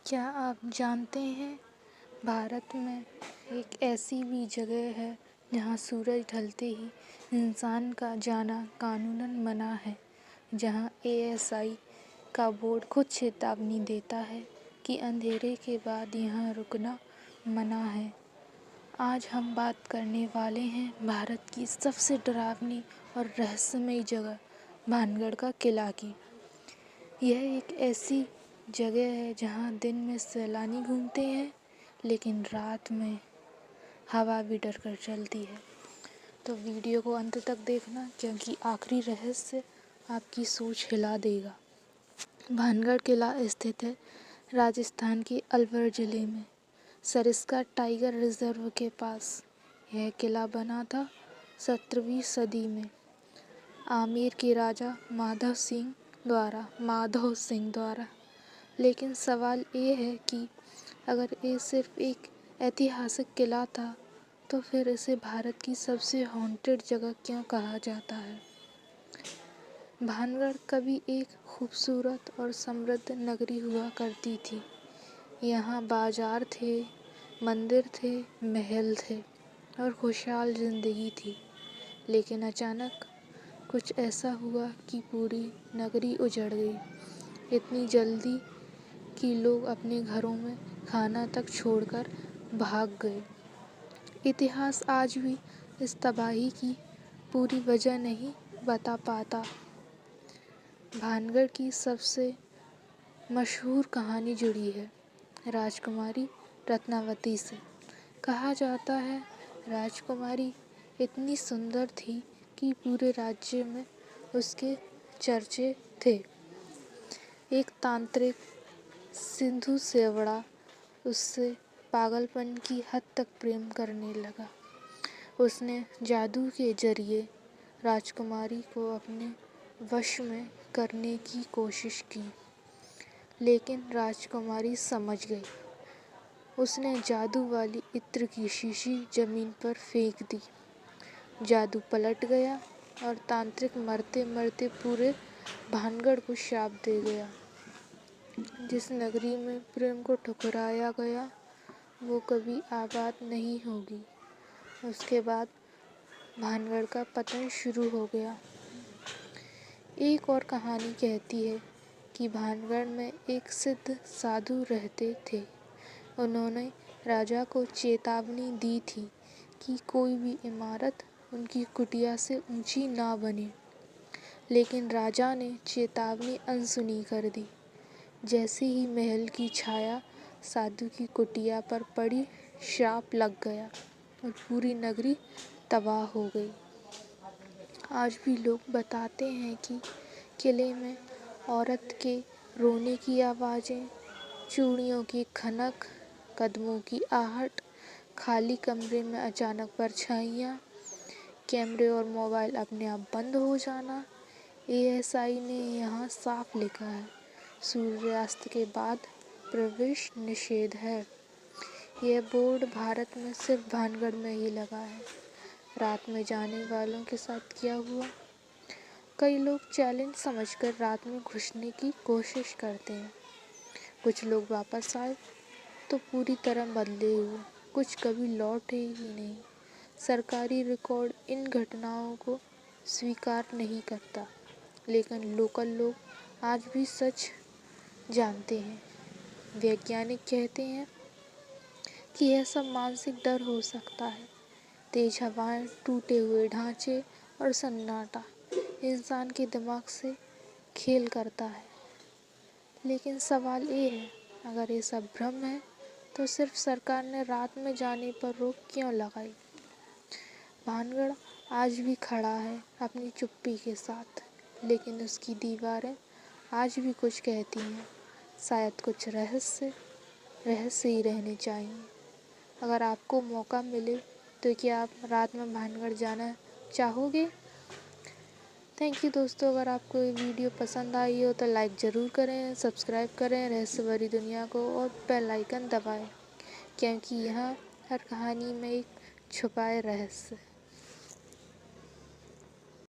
क्या आप जानते हैं भारत में एक ऐसी भी जगह है जहां सूरज ढलते ही इंसान का जाना कानूनन मना है, जहां एएसआई का बोर्ड खुद चेतावनी देता है कि अंधेरे के बाद यहां रुकना मना है। आज हम बात करने वाले हैं भारत की सबसे डरावनी और रहस्यमयी जगह भानगढ़ का किला की। यह एक ऐसी जगह है जहां दिन में सैलानी घूमते हैं, लेकिन रात में हवा भी डर कर चलती है। तो वीडियो को अंत तक देखना, क्योंकि आखिरी रहस्य आपकी सोच हिला देगा। भानगढ़ किला स्थित है राजस्थान के अलवर जिले में, सरिस्का टाइगर रिजर्व के पास। यह किला बना था 17वीं सदी में आमेर के राजा माधव सिंह द्वारा। लेकिन सवाल ये है कि अगर ये सिर्फ एक ऐतिहासिक किला था, तो फिर इसे भारत की सबसे हॉन्टेड जगह क्यों कहा जाता है। भानगढ़ कभी एक खूबसूरत और समृद्ध नगरी हुआ करती थी। यहाँ बाजार थे, मंदिर थे, महल थे और खुशहाल जिंदगी थी। लेकिन अचानक कुछ ऐसा हुआ कि पूरी नगरी उजड़ गई, इतनी जल्दी कि लोग अपने घरों में खाना तक छोड़कर भाग गए। इतिहास आज भी इस तबाही की पूरी वजह नहीं बता पाता। भानगढ़ की सबसे मशहूर कहानी जुड़ी है राजकुमारी रत्नावती से। कहा जाता है राजकुमारी इतनी सुंदर थी कि पूरे राज्य में उसके चर्चे थे। एक तांत्रिक सिंधु सेवड़ा उससे पागलपन की हद तक प्रेम करने लगा। उसने जादू के जरिए राजकुमारी को अपने वश में करने की कोशिश की, लेकिन राजकुमारी समझ गई। उसने जादू वाली इत्र की शीशी जमीन पर फेंक दी। जादू पलट गया और तांत्रिक मरते मरते पूरे भानगढ़ को शाप दे गया। जिस नगरी में प्रेम को ठुकराया गया, वो कभी आबाद नहीं होगी। उसके बाद भानगढ़ का पतन शुरू हो गया। एक और कहानी कहती है कि भानगढ़ में एक सिद्ध साधु रहते थे। उन्होंने राजा को चेतावनी दी थी कि कोई भी इमारत उनकी कुटिया से ऊंची ना बने, लेकिन राजा ने चेतावनी अनसुनी कर दी। जैसे ही महल की छाया साधु की कुटिया पर पड़ी, शाप लग गया और पूरी नगरी तबाह हो गई। आज भी लोग बताते हैं कि किले में औरत के रोने की आवाज़ें, चूड़ियों की खनक, कदमों की आहट, खाली कमरे में अचानक परछाइयाँ, कैमरे और मोबाइल अपने आप बंद हो जाना। एएसआई ने यहाँ साफ लिखा है, सूर्यास्त के बाद प्रवेश निषेध है। यह बोर्ड भारत में सिर्फ भानगढ़ में ही लगा है। रात में जाने वालों के साथ क्या हुआ? कई लोग चैलेंज समझकर रात में घुसने की कोशिश करते हैं। कुछ लोग वापस आए तो पूरी तरह बदले हुए, कुछ कभी लौटे ही नहीं। सरकारी रिकॉर्ड इन घटनाओं को स्वीकार नहीं करता, लेकिन लोकल लोग आज भी सच जानते हैं। वैज्ञानिक कहते हैं कि यह सब मानसिक डर हो सकता है। तेज हवाएं, टूटे हुए ढांचे और सन्नाटा इंसान के दिमाग से खेल करता है। लेकिन सवाल ये है, अगर ये सब भ्रम है, तो सिर्फ सरकार ने रात में जाने पर रोक क्यों लगाई? भानगढ़ आज भी खड़ा है अपनी चुप्पी के साथ, लेकिन उसकी दीवारें आज भी कुछ कहती हैं। शायद कुछ रहस्य ही रहने चाहिए। अगर आपको मौका मिले तो क्या आप रात में भानगढ़ जाना चाहोगे? थैंक यू दोस्तों। अगर आपको ये वीडियो पसंद आई हो तो लाइक ज़रूर करें, सब्सक्राइब करें रहस्य भरी दुनिया को और बेल आइकन दबाएं, क्योंकि यहाँ हर कहानी में एक छुपाए रहस्य